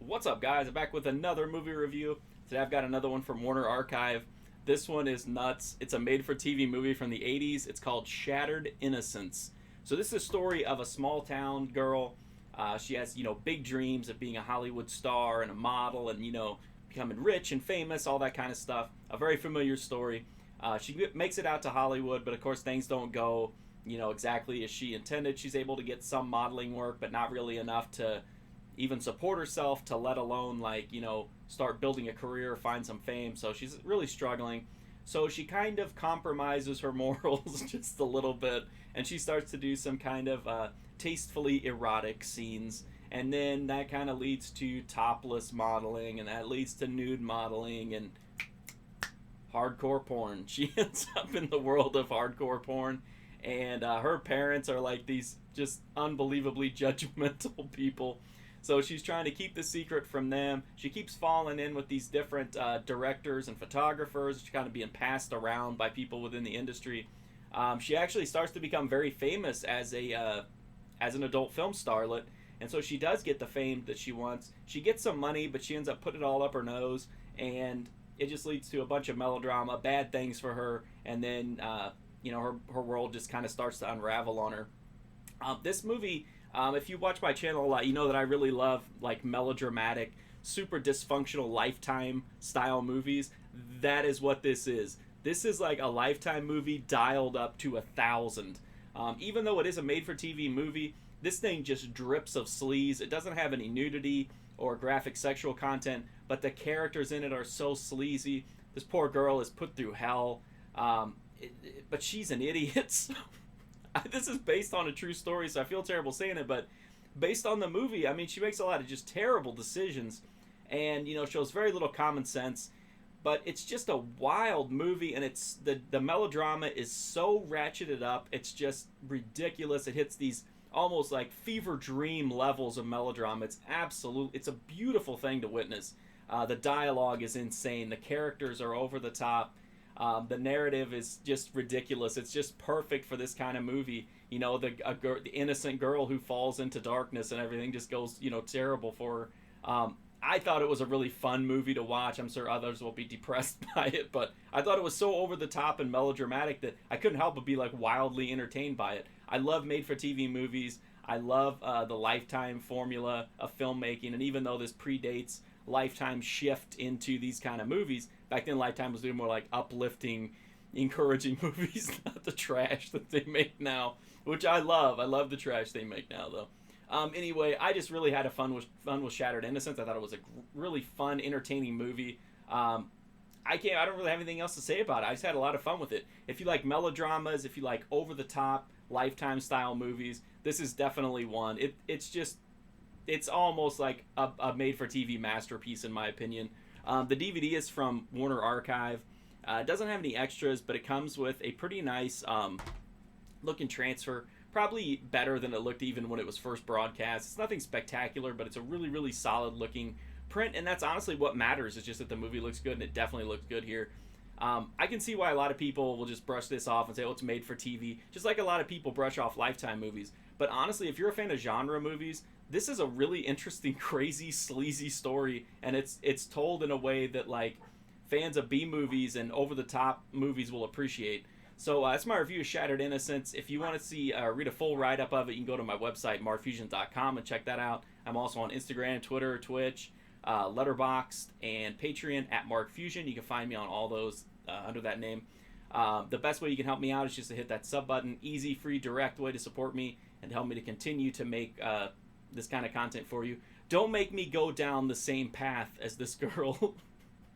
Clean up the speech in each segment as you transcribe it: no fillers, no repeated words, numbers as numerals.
What's up, guys? I'm back with another movie review. Today I've got another one from Warner Archive. This one is nuts. It's a made-for-TV movie from the 80s. It's called Shattered Innocence. So this is a story of a small-town girl. She has, big dreams of being a Hollywood star and a model and, becoming rich and famous, all that kind of stuff. A very familiar story. She makes it out to Hollywood, but of course things don't go, exactly as she intended. She's able to get some modeling work, but not really enough to even support herself, to let alone start building a career, find some fame. So she's really struggling. So she kind of compromises her morals just a little bit, and she starts to do some kind of tastefully erotic scenes, and then that kind of leads to topless modeling, and that leads to nude modeling and hardcore porn. She ends up in the world of hardcore porn, and her parents are like these just unbelievably judgmental people. So she's trying to keep the secret from them. She keeps falling in with these different directors and photographers. She's kind of being passed around by people within the industry. She actually starts to become very famous as an adult film starlet, and so she does get the fame that she wants. She gets some money, but she ends up putting it all up her nose, and it just leads to a bunch of melodrama, bad things for her, and then her world just kind of starts to unravel on her. This movie, if you watch my channel a lot, you know that I really love like melodramatic, super dysfunctional Lifetime style movies. That is what this is. This is like a Lifetime movie dialed up to 1,000. Even though it is a made-for-TV movie, this thing just drips of sleaze. It doesn't have any nudity or graphic sexual content, but the characters in it are so sleazy. This poor girl is put through hell, but she's an idiot. So this is based on a true story, so I feel terrible saying it, but based on the movie, I mean, she makes a lot of just terrible decisions and, shows very little common sense. But it's just a wild movie, and it's the melodrama is so ratcheted up. It's just ridiculous. It hits these almost like fever dream levels of melodrama. It's a beautiful thing to witness. The dialogue is insane. The characters are over the top. The narrative is just ridiculous. It's just perfect for this kind of movie. The innocent girl who falls into darkness and everything just goes, terrible for her. I thought it was a really fun movie to watch. I'm sure others will be depressed by it, but I thought it was so over the top and melodramatic that I couldn't help but be like wildly entertained by it. I love made-for-TV movies. I love the Lifetime formula of filmmaking, and even though this predates Lifetime shift into these kind of movies, back then Lifetime was doing more like uplifting, encouraging movies, not the trash that they make now, which I love. I love the trash they make now, though. Anyway, I just really had fun with Shattered Innocence. I thought it was a really fun, entertaining movie. I don't really have anything else to say about it. I just had a lot of fun with it. If you like melodramas, if you like over the top Lifetime style movies, this is definitely one. It's almost like a made for TV masterpiece in my opinion. The DVD is from Warner Archive. It doesn't have any extras, but it comes with a pretty nice looking transfer. Probably better than it looked even when it was first broadcast. It's nothing spectacular, but it's a really, really solid looking print, and that's honestly what matters. It's just that the movie looks good, and it definitely looks good here. I can see why a lot of people will just brush this off and say, oh, it's made for TV, just like a lot of people brush off Lifetime movies. But honestly, if you're a fan of genre movies, this is a really interesting, crazy, sleazy story, and it's told in a way that like fans of B movies and over-the-top movies will appreciate. So that's my review of Shattered Innocence. If you want to see read a full write-up of it, you can go to my website, marfusion.com, and check that out. I'm also on Instagram, Twitter, Twitch, Letterboxd, and Patreon at markfusion. You can find me on all those under that name. The best way you can help me out is just to hit that sub button. Easy, free, direct way to support me and help me to continue to make this kind of content for you. Don't make me go down the same path as this girl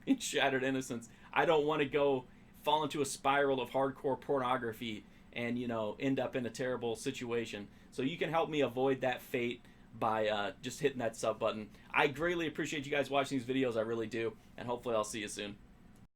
in Shattered Innocence. I don't want to fall into a spiral of hardcore pornography and end up in a terrible situation. So you can help me avoid that fate by just hitting that sub button. I greatly appreciate you guys watching these videos. I really do, and hopefully I'll see you soon.